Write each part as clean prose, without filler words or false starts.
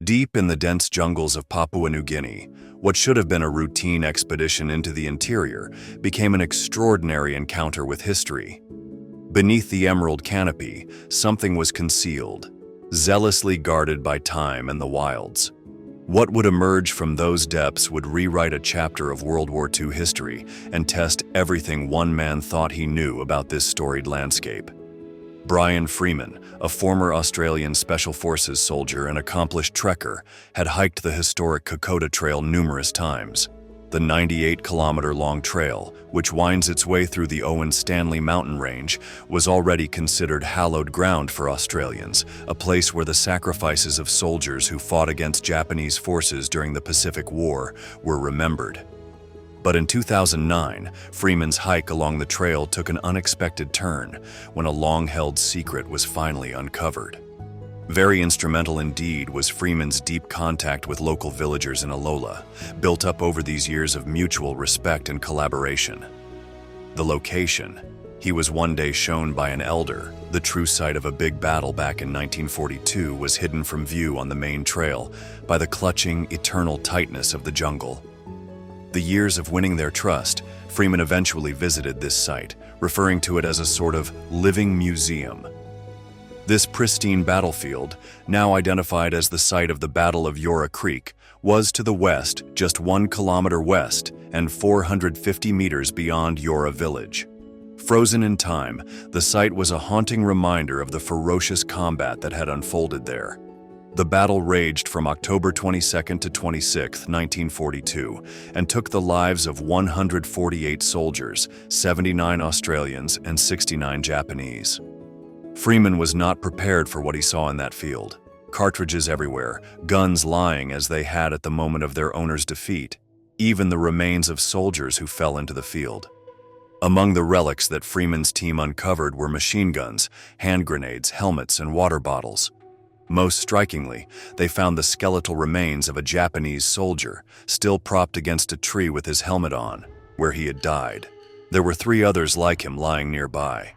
Deep in the dense jungles of Papua New Guinea, what should have been a routine expedition into the interior became an extraordinary encounter with history. Beneath the emerald canopy, something was concealed, zealously guarded by time and the wilds. What would emerge from those depths would rewrite a chapter of World War II history and test everything one man thought he knew about this storied landscape. Brian Freeman, a former Australian Special Forces soldier and accomplished trekker, had hiked the historic Kokoda Trail numerous times. The 98-kilometer-long trail, which winds its way through the Owen Stanley mountain range, was already considered hallowed ground for Australians, a place where the sacrifices of soldiers who fought against Japanese forces during the Pacific War were remembered. But in 2009, Freeman's hike along the trail took an unexpected turn when a long-held secret was finally uncovered. Very instrumental indeed was Freeman's deep contact with local villagers in Alola, built up over these years of mutual respect and collaboration. The location, he was one day shown by an elder, the true site of a big battle back in 1942, was hidden from view on the main trail by the clutching, eternal tightness of the jungle. The years of winning their trust, Freeman eventually visited this site, referring to it as a sort of living museum. This pristine battlefield, now identified as the site of the Battle of Yora Creek, was to the west, just 1 kilometer west and 450 meters beyond Yora village. Frozen in time, the site was a haunting reminder of the ferocious combat that had unfolded there. The battle raged from October 22 to 26, 1942, and took the lives of 148 soldiers, 79 Australians, and 69 Japanese. Freeman was not prepared for what he saw in that field. Cartridges everywhere, guns lying as they had at the moment of their owner's defeat, even the remains of soldiers who fell into the field. Among the relics that Freeman's team uncovered were machine guns, hand grenades, helmets, and water bottles. Most strikingly, they found the skeletal remains of a Japanese soldier, still propped against a tree with his helmet on, where he had died. There were 3 others like him lying nearby.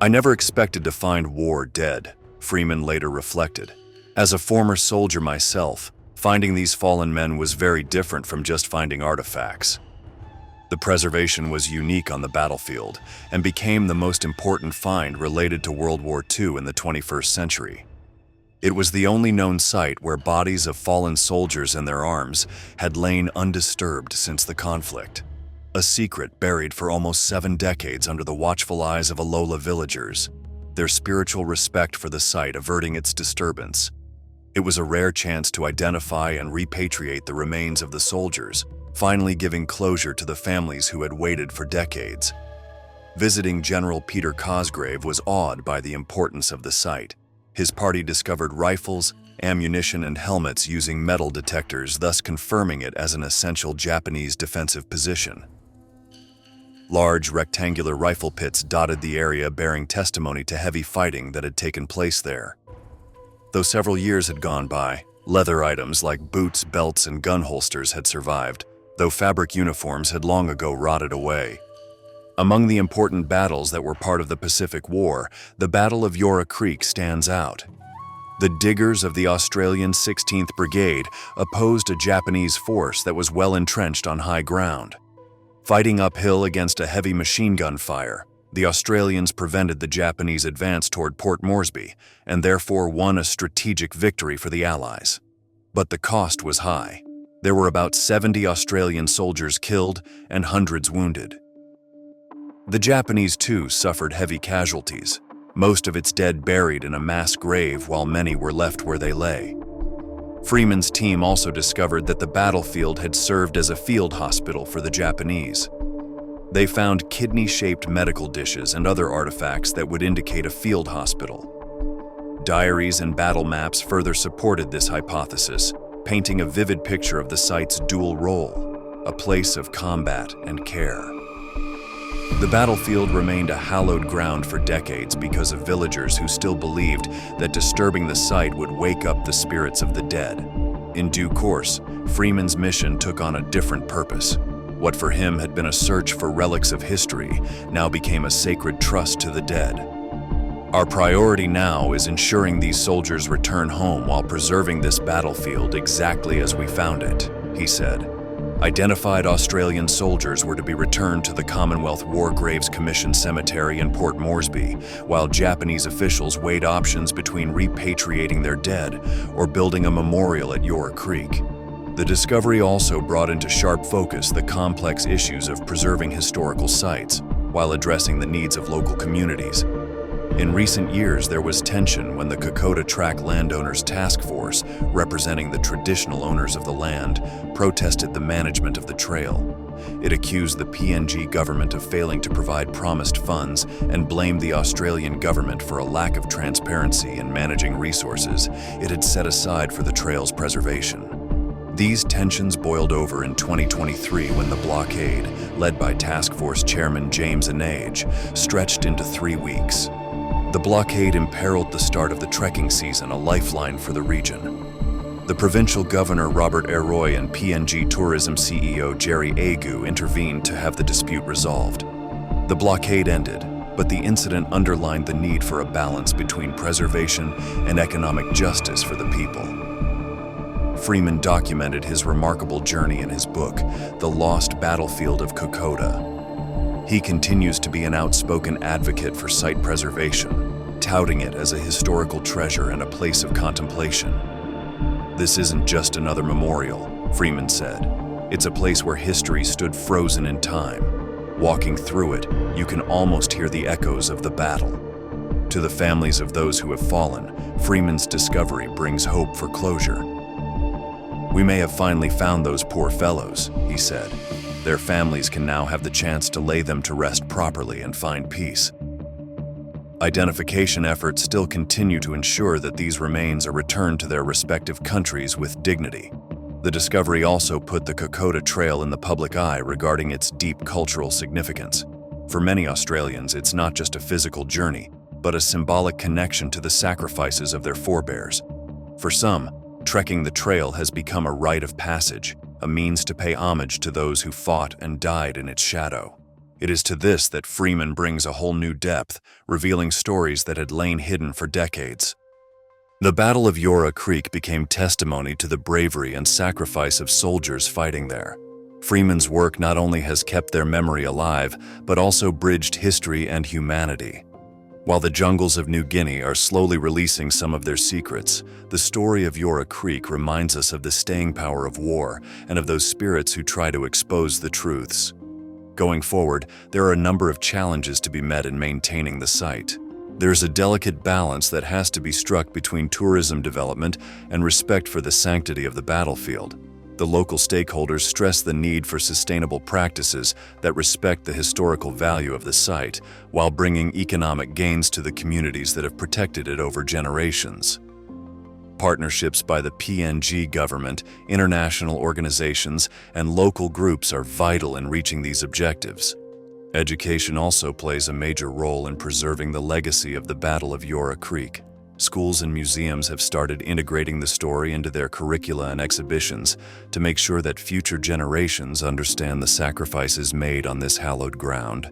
"I never expected to find war dead," Freeman later reflected. "As a former soldier myself, finding these fallen men was very different from just finding artifacts." The preservation was unique on the battlefield and became the most important find related to World War II in the 21st century. It was the only known site where bodies of fallen soldiers and their arms had lain undisturbed since the conflict. A secret buried for almost 7 decades under the watchful eyes of Alola villagers, their spiritual respect for the site averting its disturbance. It was a rare chance to identify and repatriate the remains of the soldiers, finally giving closure to the families who had waited for decades. Visiting General Peter Cosgrave was awed by the importance of the site. His party discovered rifles, ammunition, and helmets using metal detectors, thus confirming it as an essential Japanese defensive position. Large rectangular rifle pits dotted the area, bearing testimony to heavy fighting that had taken place there. Though several years had gone by, leather items like boots, belts, and gun holsters had survived, though fabric uniforms had long ago rotted away. Among the important battles that were part of the Pacific War, the Battle of Yora Creek stands out. The diggers of the Australian 16th Brigade opposed a Japanese force that was well entrenched on high ground. Fighting uphill against a heavy machine gun fire, the Australians prevented the Japanese advance toward Port Moresby and therefore won a strategic victory for the Allies. But the cost was high. There were about 70 Australian soldiers killed and hundreds wounded. The Japanese, too, suffered heavy casualties, most of its dead buried in a mass grave while many were left where they lay. Freeman's team also discovered that the battlefield had served as a field hospital for the Japanese. They found kidney-shaped medical dishes and other artifacts that would indicate a field hospital. Diaries and battle maps further supported this hypothesis, painting a vivid picture of the site's dual role, a place of combat and care. The battlefield remained a hallowed ground for decades because of villagers who still believed that disturbing the site would wake up the spirits of the dead. In due course, Freeman's mission took on a different purpose. What for him had been a search for relics of history now became a sacred trust to the dead. Our priority now is ensuring these soldiers return home while preserving this battlefield exactly as we found it, he said. Identified Australian soldiers were to be returned to the Commonwealth War Graves Commission Cemetery in Port Moresby, while Japanese officials weighed options between repatriating their dead or building a memorial at Yora Creek. The discovery also brought into sharp focus the complex issues of preserving historical sites while addressing the needs of local communities. In recent years, there was tension when the Kokoda Track Landowners Task Force, representing the traditional owners of the land, protested the management of the trail. It accused the PNG government of failing to provide promised funds and blamed the Australian government for a lack of transparency in managing resources it had set aside for the trail's preservation. These tensions boiled over in 2023 when the blockade, led by Task Force Chairman James Anage, stretched into 3 weeks. The blockade imperiled the start of the trekking season, a lifeline for the region. The provincial governor Robert Aroy and PNG Tourism CEO Jerry Agu intervened to have the dispute resolved. The blockade ended, but the incident underlined the need for a balance between preservation and economic justice for the people. Freeman documented his remarkable journey in his book, The Lost Battlefield of Kokoda. He continues to be an outspoken advocate for site preservation, touting it as a historical treasure and a place of contemplation. "This isn't just another memorial," Freeman said. "It's a place where history stood frozen in time. Walking through it, you can almost hear the echoes of the battle." To the families of those who have fallen, Freeman's discovery brings hope for closure. "We may have finally found those poor fellows," he said. "Their families can now have the chance to lay them to rest properly and find peace." Identification efforts still continue to ensure that these remains are returned to their respective countries with dignity. The discovery also put the Kokoda Trail in the public eye regarding its deep cultural significance. For many Australians, it's not just a physical journey, but a symbolic connection to the sacrifices of their forebears. For some, trekking the trail has become a rite of passage, a means to pay homage to those who fought and died in its shadow. It is to this that Freeman brings a whole new depth, revealing stories that had lain hidden for decades. The Battle of Yora Creek became testimony to the bravery and sacrifice of soldiers fighting there. Freeman's work not only has kept their memory alive, but also bridged history and humanity. While the jungles of New Guinea are slowly releasing some of their secrets, the story of Yora Creek reminds us of the staying power of war and of those spirits who try to expose the truths. Going forward, there are a number of challenges to be met in maintaining the site. There's a delicate balance that has to be struck between tourism development and respect for the sanctity of the battlefield. The local stakeholders stress the need for sustainable practices that respect the historical value of the site, while bringing economic gains to the communities that have protected it over generations. Partnerships by the PNG government, international organizations, and local groups are vital in reaching these objectives. Education also plays a major role in preserving the legacy of the Battle of Yora Creek. Schools and museums have started integrating the story into their curricula and exhibitions to make sure that future generations understand the sacrifices made on this hallowed ground.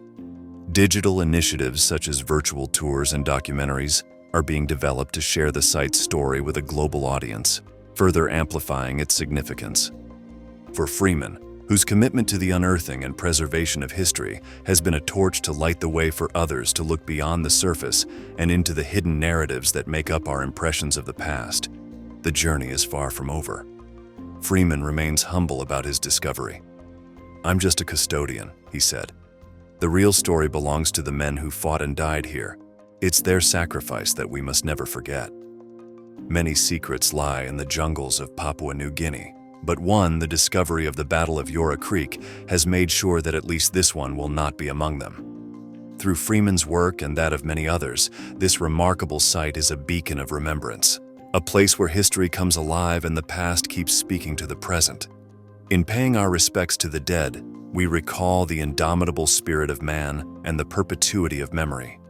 Digital initiatives such as virtual tours and documentaries are being developed to share the site's story with a global audience, further amplifying its significance. For Freeman, whose commitment to the unearthing and preservation of history has been a torch to light the way for others to look beyond the surface and into the hidden narratives that make up our impressions of the past, the journey is far from over. Freeman remains humble about his discovery. "I'm just a custodian," he said. "The real story belongs to the men who fought and died here. It's their sacrifice that we must never forget." Many secrets lie in the jungles of Papua New Guinea, but one, the discovery of the Battle of Yora Creek, has made sure that at least this one will not be among them. Through Freeman's work and that of many others, this remarkable site is a beacon of remembrance, a place where history comes alive and the past keeps speaking to the present. In paying our respects to the dead, we recall the indomitable spirit of man and the perpetuity of memory.